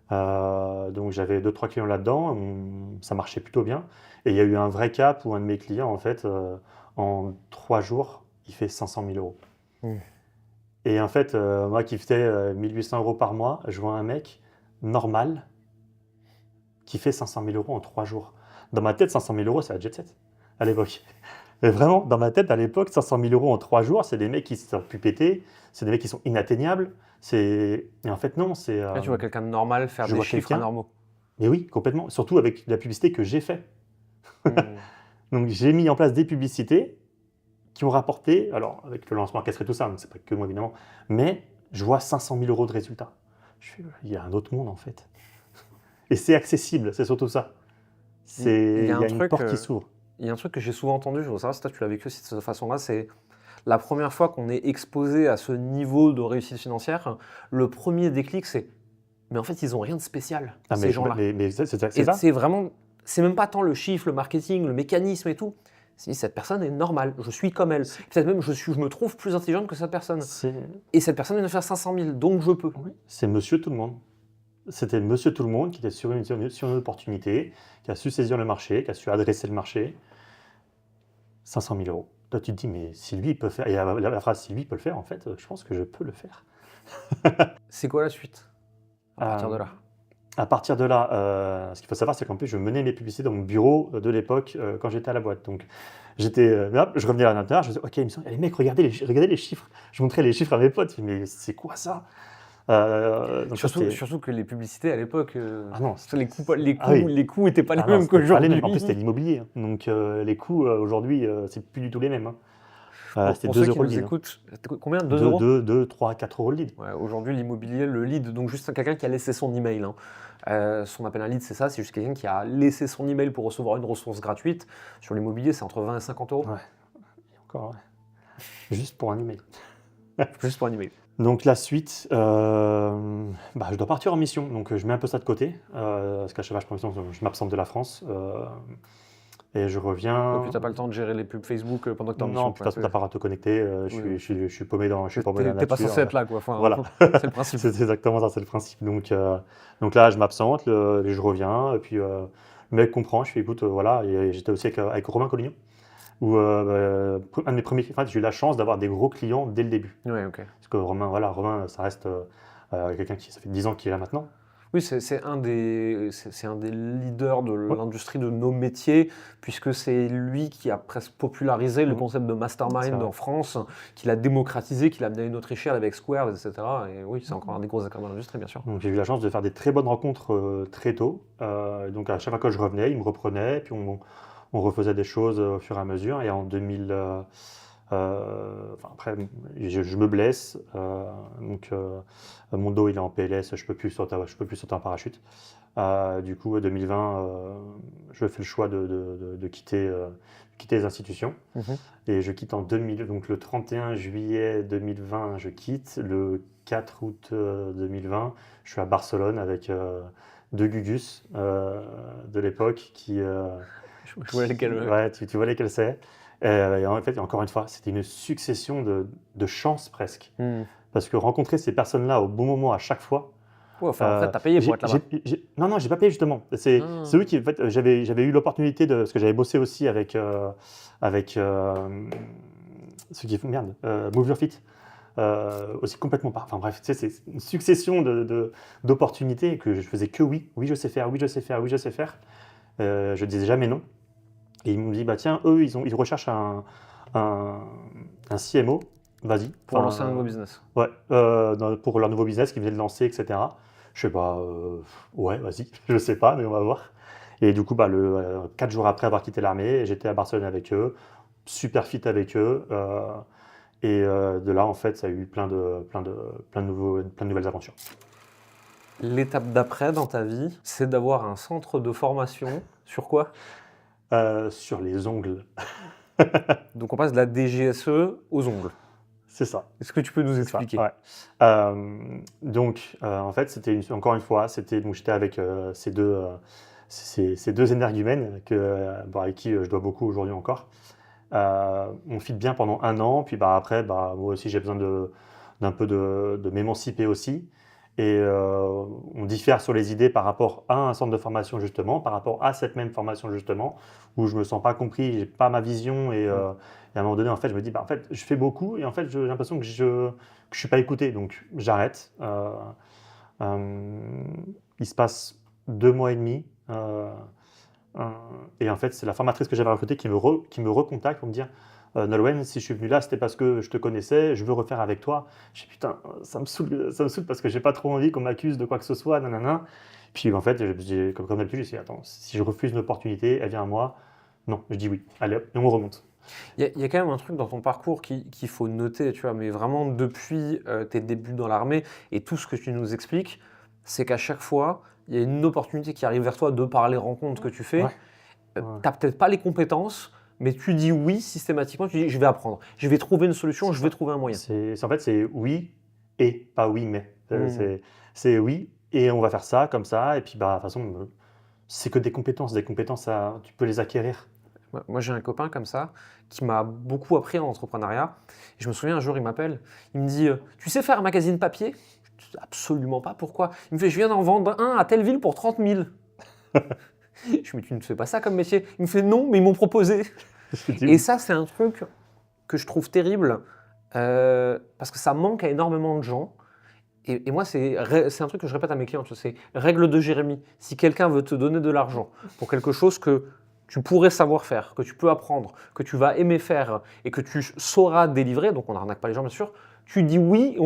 Donc j'avais 2-3 clients là-dedans, ça marchait plutôt bien. Et il y a eu un vrai cap où un de mes clients, en fait, en 3 jours, il fait 500 000 euros. Mmh. Et en fait, moi qui faisais 1 800 € par mois, je vois un mec normal qui fait 500 000 euros en 3 jours. Dans ma tête, 500 000 euros, c'est la jet set à l'époque. Mais vraiment, dans ma tête, à l'époque, 500 000 euros en 3 jours, c'est des mecs qui se sont pu péter, c'est des mecs qui sont inatteignables. Et en fait, non, Là, tu vois quelqu'un de normal faire je des vois chiffres quelqu'un, anormaux. mais oui, complètement, surtout avec la publicité que j'ai fait. Mmh. Donc j'ai mis en place des publicités qui ont rapporté, alors avec le lancement orchestré et tout ça, donc c'est pas que moi évidemment, mais je vois 500 000 € de résultats. Je fais, il y a un autre monde en fait. Et c'est accessible, c'est surtout ça. Il y a Il y un a une truc, porte qui s'ouvre. il y a un truc que j'ai souvent entendu, je veux savoir si toi tu l'as vécu aussi de cette façon-là, c'est la première fois qu'on est exposé à ce niveau de réussite financière, le premier déclic c'est: «Mais en fait, ils ont rien de spécial, Ah ces gens-là». mais c'est Et ça. c'est vraiment c'est même pas tant le chiffre, le marketing, le mécanisme et tout, c'est: «Cette personne est normale, je suis comme elle. C'est Peut-être même je me trouve plus intelligente que cette personne c'est- et cette personne vient de faire 500 000, donc je peux». oui, c'est monsieur tout le monde. C'était monsieur tout le monde qui était sur une opportunité, qui a su saisir le marché, qui a su adresser le marché. 500 000 euros. Toi, tu te dis, mais si lui il peut faire, et la phrase si lui peut le faire, en fait, je pense que je peux le faire. C'est quoi la suite, à partir de Euh, là? À partir de là, ce qu'il faut savoir, c'est qu'en plus, je menais mes publicités dans mon bureau de l'époque quand j'étais à la boîte. Donc, hop, je revenais à l'intérieur, je disais, OK, il me semble, les mecs, regardez les chiffres. Je montrais les chiffres à mes potes, mais c'est quoi ça? Donc, ça, c'était. Surtout que les publicités à l'époque, Ah non, ah oui. les coûts étaient pas les Ah non, mêmes c'était pas les mêmes. En plus, c'était qu'aujourd'hui. l'immobilier, hein. Donc, les coûts, aujourd'hui, c'est plus du tout les mêmes, hein. C'était Pour 2 ceux qui euros le nous lead, hein. écoutent, combien? 2 2, euros. 2, 2, 3, 4 euros le lead. Ouais, aujourd'hui, l'immobilier, le lead, donc juste quelqu'un qui a laissé son email, hein. Ce qu'on appelle un lead, c'est ça, c'est juste quelqu'un qui a laissé son email pour recevoir une ressource gratuite. Sur l'immobilier, c'est entre 20 et 50 euros, Ouais, et encore, ouais. Juste pour un email. juste pour un email. Donc la suite, bah, je dois partir en mission, donc je mets un peu ça de côté, parce qu'à chaque fois que je prends une mission, je m'absente de la France, et je Ouais, puis reviens. t'as pas le temps de gérer les pubs Facebook pendant que t'es en Non, mission, puis de quoi. toute façon, tu pas à te connecter, Oui, oui. je suis paumé dans la T'es pas nature, censé être là, quoi. Enfin, voilà. c'est le principe. C'est exactement ça, c'est le principe. Donc là, je m'absente, et je reviens, et puis le mec comprend, je fais: «Écoute, voilà», et j'étais aussi avec Romain Collignon, où un de mes premiers, en fait, j'ai eu la chance d'avoir des gros clients dès le début. Ouais, ok. Parce que Romain, voilà, Romain, ça reste quelqu'un qui, ça fait 10 ans qu'il est là maintenant. Oui, c'est un des leaders de Ouais. l'industrie de nos métiers, puisque c'est lui qui a presque popularisé le Mhm. concept de C'est mastermind vrai. en France, qui l'a démocratisé, qui l'a amené à une autre échelle avec Square, etc. Et oui, c'est encore un des gros acteurs de l'industrie, bien sûr. Donc j'ai eu la chance de faire des très bonnes rencontres très tôt. Donc à chaque fois que je revenais, il me reprenait, puis on refaisait des choses au fur et à mesure. Et en 2000, enfin après, je me blesse, donc mon dos il est en PLS, je peux plus sauter en parachute. Du coup, 2020, je fais le choix de quitter les institutions. Mhm. Et je quitte en 2000, donc le 31 juillet 2020, je quitte. Le 4 août 2020, je suis à Barcelone avec deux Gugus de l'époque Je vois lesquels. Ouais. ouais, tu vois lesquels c'est. Et en fait, encore une fois, c'était une succession de chances presque. Hmm. Parce que rencontrer ces personnes-là au bon moment à chaque fois, Ouais, enfin, en fait, t'as payé pour être là-bas. non, non, j'ai pas payé justement. C'est eux Ah. qui, en fait, j'avais eu l'opportunité parce que j'avais bossé aussi avec ceux qui font, merde, Move Your Fit. Aussi complètement pas. Enfin bref, tu sais, c'est une succession d'opportunités que je faisais que oui. Oui, je sais faire, oui, je sais faire, oui, je sais faire. Je disais jamais non. Et ils m'ont dit, bah tiens, eux, ils recherchent un, un CMO. Vas-y. Pour lancer un Enfin, nouveau business. ouais, pour leur nouveau business qu'ils venaient de lancer, etc. Je sais pas, ouais, vas-y, je sais pas, mais on va voir. Et du coup, bah, 4 jours après avoir quitté l'armée, j'étais à Barcelone avec eux, super fit avec eux. De là, en fait, ça a eu plein de nouvelles aventures. L'étape d'après dans ta vie, c'est d'avoir un centre de formation sur quoi? Sur les ongles, Donc on passe de la DGSE aux ongles. c'est ça. Est-ce que tu peux nous C'est ça, expliquer? ouais. Donc, en fait, encore une fois, donc j'étais avec ces deux énergumènes avec qui je dois beaucoup aujourd'hui encore. On fit bien pendant 1 an, puis bah, après, bah, moi aussi j'ai besoin d'un peu de m'émanciper aussi. et on diffère sur les idées par rapport à un centre de formation justement, par rapport à cette même formation justement, où je me sens pas compris, j'ai pas ma vision et à un moment donné en fait je me dis en fait je fais beaucoup et en fait j'ai l'impression que je suis pas écouté donc j'arrête. Il se passe 2 mois et demi et en fait c'est la formatrice que j'avais recrutée qui me recontacte pour me dire Nolwenn, si je suis venu là, c'était parce que je te connaissais, je veux refaire avec toi. Je dis putain, ça me saoule parce que j'ai pas trop envie qu'on m'accuse de quoi que ce soit, nanana. Puis en fait, comme d'habitude, je dis attends, si je refuse une opportunité, elle vient à moi. Non, je dis oui. Allez hop, et on remonte. Il y a quand même un truc dans ton parcours qu'il faut noter, tu vois, mais vraiment depuis tes débuts dans l'armée et tout ce que tu nous expliques, c'est qu'à chaque fois, il y a une opportunité qui arrive vers toi de par les rencontres que tu fais. Ouais. Tu n'as peut-être pas les compétences, mais tu dis oui systématiquement, tu dis je vais apprendre, je vais trouver une solution, je vais trouver un moyen. En fait, c'est oui et pas oui, mais. Mmh. C'est oui et on va faire ça, comme ça. Et puis, bah, de toute façon, c'est que des compétences. Des compétences, tu peux les acquérir. Moi, j'ai un copain comme ça qui m'a beaucoup appris en entrepreneuriat. Et je me souviens un jour, il m'appelle, il me dit tu sais faire un magazine papier? Je dis, absolument pas, pourquoi? Il me fait je viens d'en vendre un à telle ville pour 30 000. Je lui dis mais tu ne fais pas ça comme métier? Il me fait non, mais ils m'ont proposé. Je dis Et oui. ça, c'est un truc que je trouve terrible parce que ça manque à énormément de gens. Et moi, c'est un truc que je répète à mes clients, tu vois, c'est règle de Jérémie. Si quelqu'un veut te donner de l'argent pour quelque chose que tu pourrais savoir faire, que tu peux apprendre, que tu vas aimer faire et que tu sauras délivrer, donc on n'arnaque pas les gens bien sûr, tu dis oui.